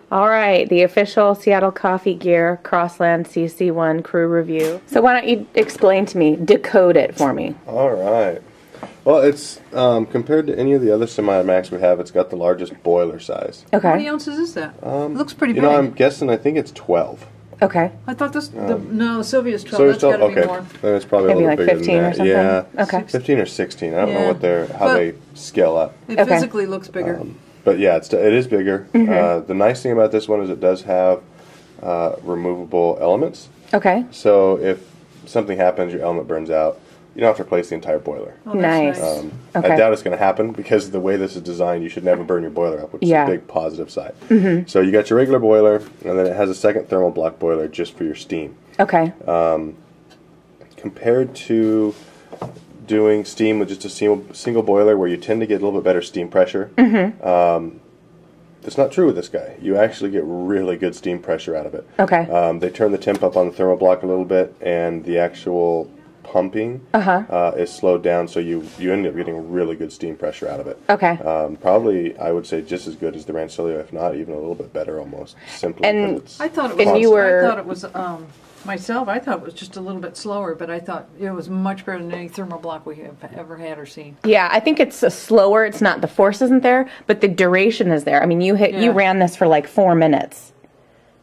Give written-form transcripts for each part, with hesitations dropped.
All right, the official Seattle Coffee Gear Crossland CC1 crew review. So why don't you explain to me, decode it for me. All right. Well, it's compared to any of the other semi-automatics we have, it's got the largest boiler size. Okay. How many ounces is that? It looks pretty big. You know, I'm guessing, I think it's 12. Okay. I thought this, no, Sylvia's 12. So That's got to okay. be more. Then it's probably Maybe a little like bigger 15 than or that. something? Yeah. Okay. 15 or 16. I don't know Yeah. how they scale up. It Okay. physically looks bigger. But yeah, it is bigger. The nice thing about this one is it does have removable elements. Okay. So if something happens, your element burns out, you don't have to replace the entire boiler. Oh, that's Nice. I doubt it's going to happen because the way this is designed, you should never burn your boiler up, which is a big positive side. So you got your regular boiler, and then it has a second thermal block boiler just for your steam. Okay. Compared to doing steam with just a single boiler where you tend to get a little bit better steam pressure, that's not true with this guy. You actually get really good steam pressure out of it. Okay. They turn the temp up on the thermal block a little bit, and the actual pumping is slowed down, so you end up getting really good steam pressure out of it. Okay. Probably, I would say, just as good as the Rancilio, if not even a little bit better almost. Simply And because it's I thought it was. And you were- I thought it was myself. I thought it was just a little bit slower, but I thought it was much better than any thermal block we have ever had or seen. Yeah, I think it's slower. It's not, the force isn't there, but the duration is there. I mean, you ran this for like 4 minutes,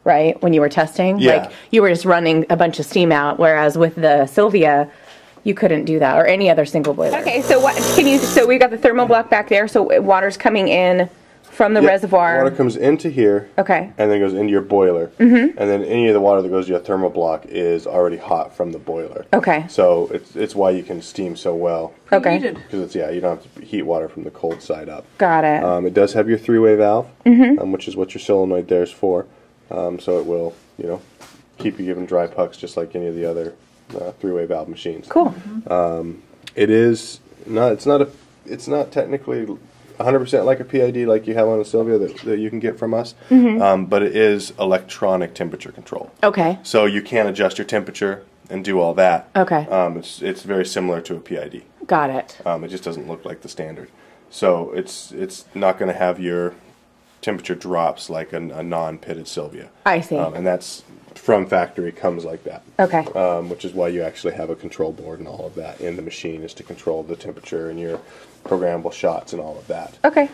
right? When you were testing? Yeah. Like, you were just running a bunch of steam out, whereas with the Sylvia, you couldn't do that, or any other single boiler. Okay, so so we've got the thermal block back there, so water's coming in from the reservoir. Water comes into here, Okay. and then goes into your boiler, and then any of the water that goes to your thermal block is already hot from the boiler. Okay. So it's why you can steam so well. Okay. Preheated. Because you don't have to heat water from the cold side up. Got it. It does have your three-way valve, which is what your solenoid there is for. So it will, keep you giving dry pucks just like any of the other three-way valve machines. Cool. It is not. It's not technically 100% like a PID like you have on a Sylvia that you can get from us, but it is electronic temperature control. Okay. So you can adjust your temperature and do all that. Okay. It's very similar to a PID. Got it. It just doesn't look like the standard. So it's not going to have your temperature drops like a non-pitted Sylvia. I see. And that's from factory, comes like that. Okay. Which is why you actually have a control board and all of that in the machine, is to control the temperature and your programmable shots and all of that. Okay.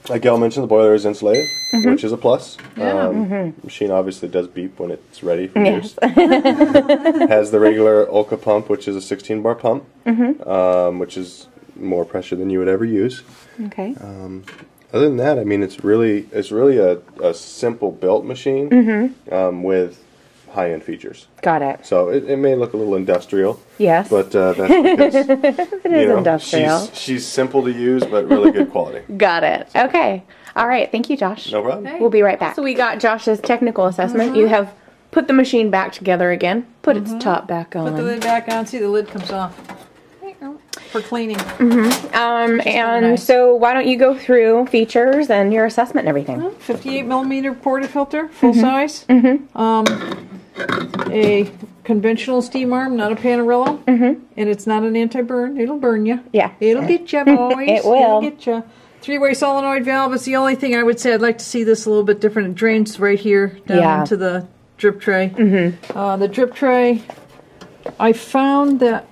Like Gail mentioned, the boiler is insulated, which is a plus. Yeah. Machine obviously does beep when it's ready for use. Has the regular Olka pump, which is a 16-bar pump, which is more pressure than you would ever use. Okay. Other than that, I mean, it's really a simple built machine with high-end features. Got it. So it may look a little industrial. Yes. But that's because It is industrial. She's simple to use, but really good quality. Got it. Okay. All right. Thank you, Josh. No problem. Hey. We'll be right back. So we got Josh's technical assessment. You have put the machine back together again. Put its top back on. Put the lid back on. See, the lid comes off. For cleaning. And nice. so why don't you go through features and your assessment and everything? 58 millimeter porta filter, full size. A conventional steam arm, not a Panarello. And it's not an anti-burn. It'll burn you. Yeah. It'll get you, boys. It will. It'll get you. Three-way solenoid valve is the only thing I would say. I'd like to see this a little bit different. It drains right here down into the drip tray. The drip tray, I found that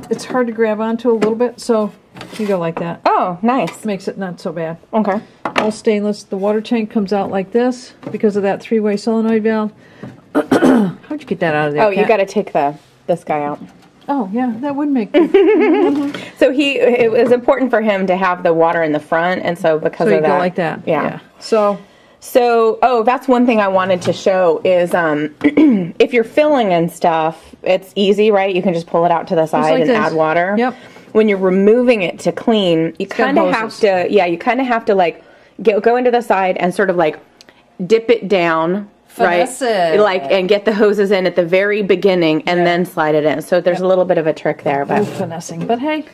it's hard to grab onto a little bit, so you go like that. Oh, nice. Makes it not so bad. Okay. All stainless. The water tank comes out like this because of that three-way solenoid valve. How'd you get that out of there? Oh, you got to take this guy out. Oh, yeah, that would make. So it was important for him to have the water in the front, and so because So you of that, go like that. Yeah. So that's one thing I wanted to show is if you're filling and stuff, it's easy, right? You can just pull it out to the side like and this. add water. Yep. When you're removing it to clean, you kind of have hoses. to, you kind of have to like go into the side and sort of like dip it down. Finesse Right, it. like, and get the hoses in at the very beginning, and then slide it in. So there's a little bit of a trick there, but finessing. But hey,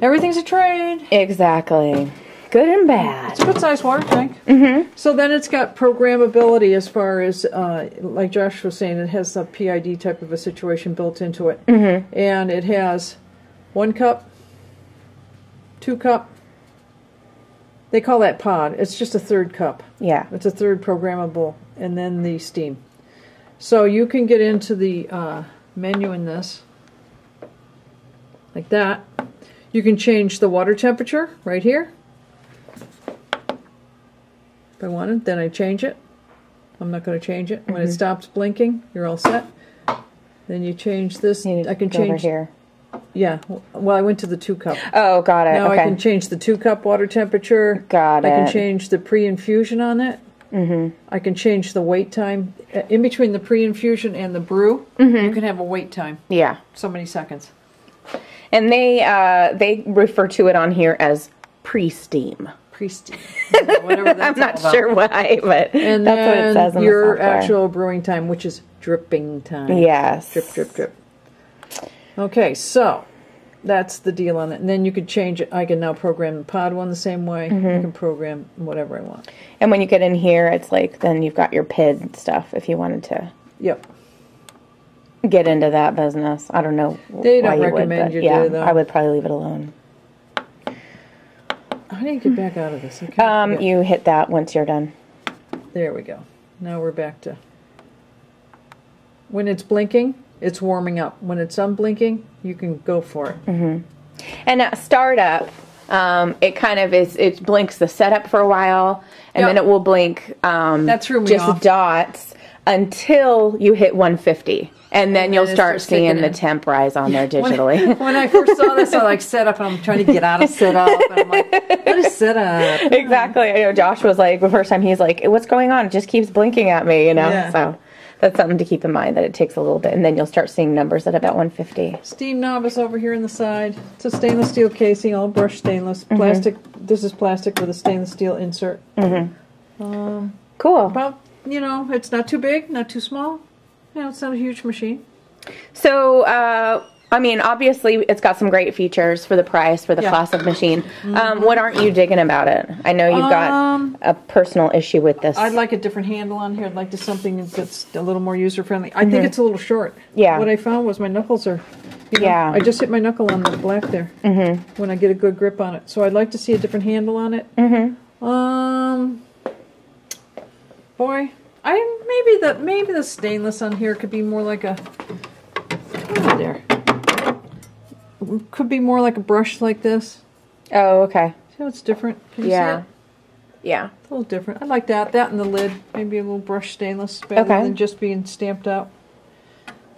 everything's a trade. exactly, good and bad. It's a good sized water tank. So then it's got programmability as far as, like Josh was saying, it has a PID type of a situation built into it. And it has 1 cup, 2 cup, They call that pod. It's just a third cup. Yeah. It's a third programmable, and then the steam. So you can get into the menu in this, like that. You can change the water temperature right here. If I wanted, then I change it. I'm not going to change it. When it stops blinking, you're all set. Then you change this. I can change over here. Yeah. Well, I went to the 2 cup. Oh, got it. Now okay. I can change the 2 cup water temperature. Got it. I can change the pre-infusion on it. I can change the wait time. In between the pre-infusion and the brew, you can have a wait time. Yeah. So many seconds. And they refer to it on here as pre-steam. Pre-steam. Whatever that's I'm not all about. sure why, but And that's what it says in your the software. actual brewing time, which is dripping time. Yes. Drip, drip, drip. Okay, so that's the deal on it. And then you could change it. I can now program the pod one the same way. I can program whatever I want. And when you get in here, it's like, then you've got your PID stuff if you wanted to Yep. get into that business. I don't know They why don't you recommend would, but you yeah, do, though. I would probably leave it alone. How do you get back out of this? Okay. You hit that once you're done. There we go. Now we're back to... When it's blinking, it's warming up. When it's unblinking, you can go for it. And at startup, it kind of is, it blinks the setup for a while, and then it will blink that threw me just off. dots until you hit 150. And then you'll it start starts seeing kicking the in. temp rise on there digitally. When I first saw this, I like set up, and I'm trying to get out of set up. And I'm like, what is set up? Exactly. You know, Josh was like, the first time he's like, what's going on? It just keeps blinking at me, you know? Yeah. So that's something to keep in mind, that it takes a little bit, and then you'll start seeing numbers at about 150. Steam knob is over here in the side. It's a stainless steel casing, all brushed stainless. Plastic. This is plastic with a stainless steel insert. Cool. About, you know, it's not too big, not too small. You know, it's not a huge machine. So, I mean, obviously, it's got some great features for the price, for the class of machine. What aren't you digging about it? I know you've got a personal issue with this. I'd like a different handle on here. I'd like to something that's a little more user-friendly. I think it's a little short. Yeah. What I found was my knuckles are... You know, Yeah. I just hit my knuckle on the black there when I get a good grip on it. So I'd like to see a different handle on it. Boy, maybe the stainless on here could be more like a... Oh, there. Could be more like a brush like this. Oh, okay. See how it's different? Can you see Yeah. it? Yeah. It's a little different. I like that. That and the lid. Maybe a little brush stainless better than just being stamped out.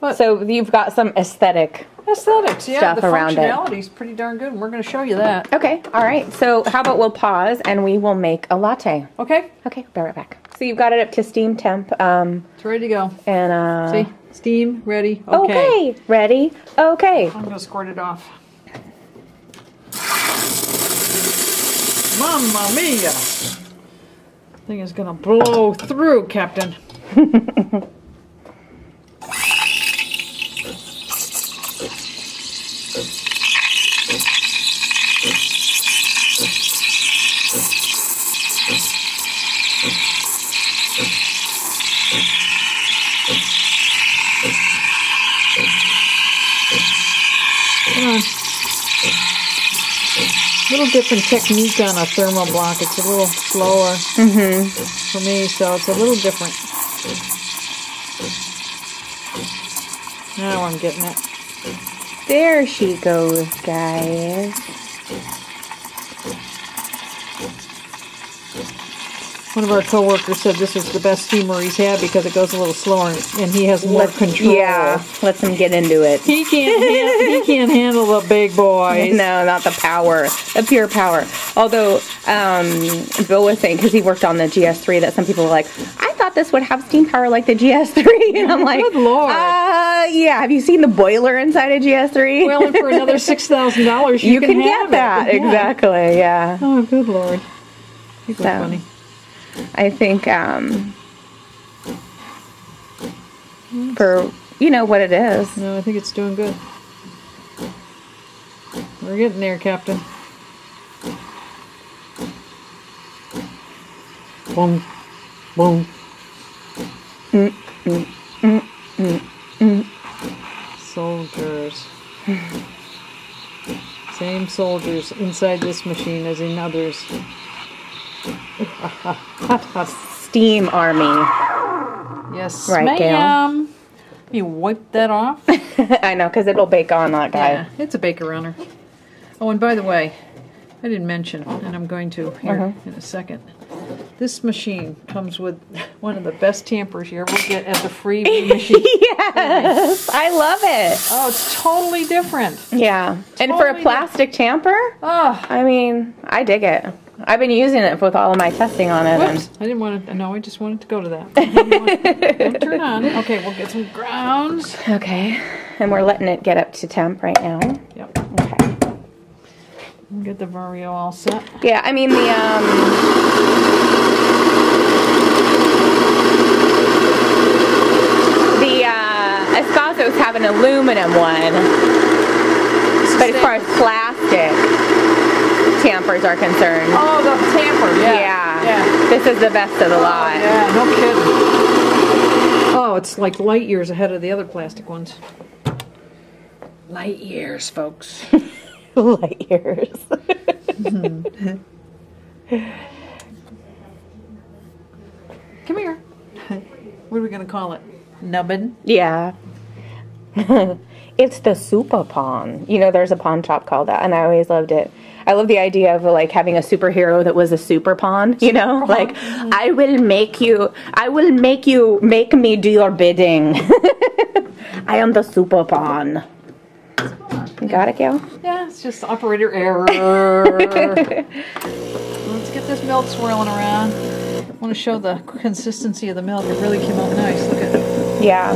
But So you've got some aesthetic aesthetics, yeah. stuff The around it. functionality's pretty darn good, and we're going to show you that. Okay, all right. So how about we'll pause and we will make a latte. Okay? Okay, be right back. So you've got it up to steam temp. It's ready to go. And See? Steam, ready, okay, ready, okay. I'm going to squirt it off. Mamma mia! Thing is going to blow through, Captain. Little different technique on a thermal block. It's a little slower for me, so it's a little different. Now I'm getting it. There she goes, guys. One of our coworkers said this was the best steamer he's had because it goes a little slower and he has more control. Yeah, lets him get into it. He can't handle the big boys. No, not the power, the pure power. Although Bill was saying, because he worked on the GS3, that some people were like, I thought this would have steam power like the GS3, and I'm like, Good Lord. Yeah. Have you seen the boiler inside a GS3? Well, and for another $6,000, you can get have that. it. Yeah. Exactly. Yeah. Oh, good Lord. People are funny. I think for what it is. No, I think it's doing good. We're getting there, Captain. Boom, boom. Soldiers. Same soldiers inside this machine as in others. Steam army. Yes, right, ma'am. You wipe that off. I know, because it'll bake on that guy. Yeah, it's a baker runner. Oh, and by the way, I didn't mention, and I'm going to here in a second. This machine comes with one of the best tampers you ever get as a freebie machine. Yes, I love it. Oh, it's totally different. Yeah, and for a plastic tamper, I mean, I dig it. I've been using it with all of my testing on it. Whoops, I didn't want to, no, I just wanted to go to that. Don't turn on. Okay, we'll get some grounds. Okay, and we're letting it get up to temp right now. Yep. Okay. We'll get the Vario all set. Yeah, I mean the Espressos have an aluminum one, but as far as plastic tampers are concerned, oh, the tamper, yeah, this is the best of the lot. Yeah, no kidding. Oh, it's like light years ahead of the other plastic ones. Light years, folks. Light years. Come here. What are we going to call it? Nubbin? Yeah. It's the super pawn. You know, there's a pawn shop called that, and I always loved it. I love the idea of like having a superhero that was a super pawn, you know? Like, I will make you make me do your bidding. I am the super pawn. You got it, Gail? Yeah, it's just operator error. Let's get this milk swirling around. I want to show the consistency of the milk. It really came out nice. Look at it. Yeah.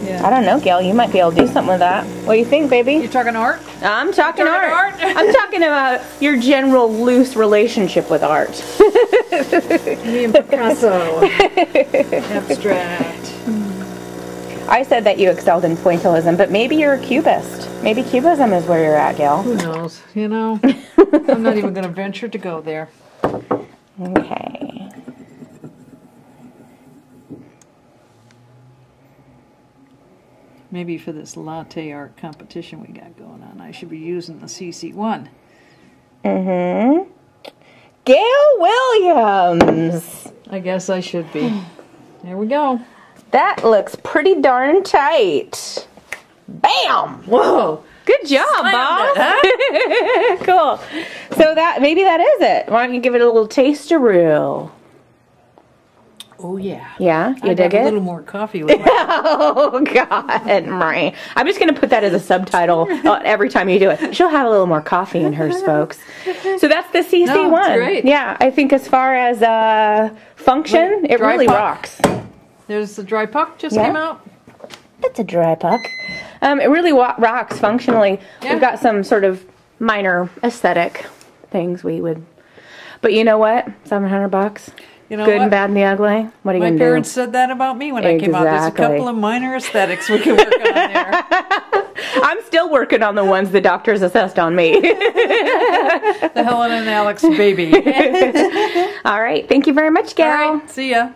Yeah. I don't know, Gail. You might be able to do something with that. What do you think, baby? You talking art? I'm talking art. I'm talking about your general loose relationship with art. Me and Picasso. Abstract. I said that you excelled in pointillism, but maybe you're a cubist. Maybe cubism is where you're at, Gail. Who knows? You know, I'm not even going to venture to go there. Okay. Maybe for this latte art competition we got going on, I should be using the CC1. Mm-hmm. Gail Williams. I guess I should be. There we go. That looks pretty darn tight. Bam! Whoa! Good job, boss. Cool. So maybe that is it. Why don't you give it a little taste-a-roo? Oh yeah. Yeah, you dig it? A little more coffee with that. Oh God, Marie. I'm just gonna put that as a subtitle every time you do it. She'll have a little more coffee in hers, folks. So that's the CC1. No, it's great. Yeah, I think as far as function, it really rocks. There's the dry puck just came out. It's a dry puck. It really rocks functionally. Yeah. We've got some sort of minor aesthetic things we would, but you know what? $700. You know Good what? and bad and the ugly. What are you gonna do? My parents said that about me when I came out. There's a couple of minor aesthetics we can work on there. I'm still working on the ones the doctors assessed on me. The Helen and Alex baby. All right. Thank you very much, Gail. All right. See ya.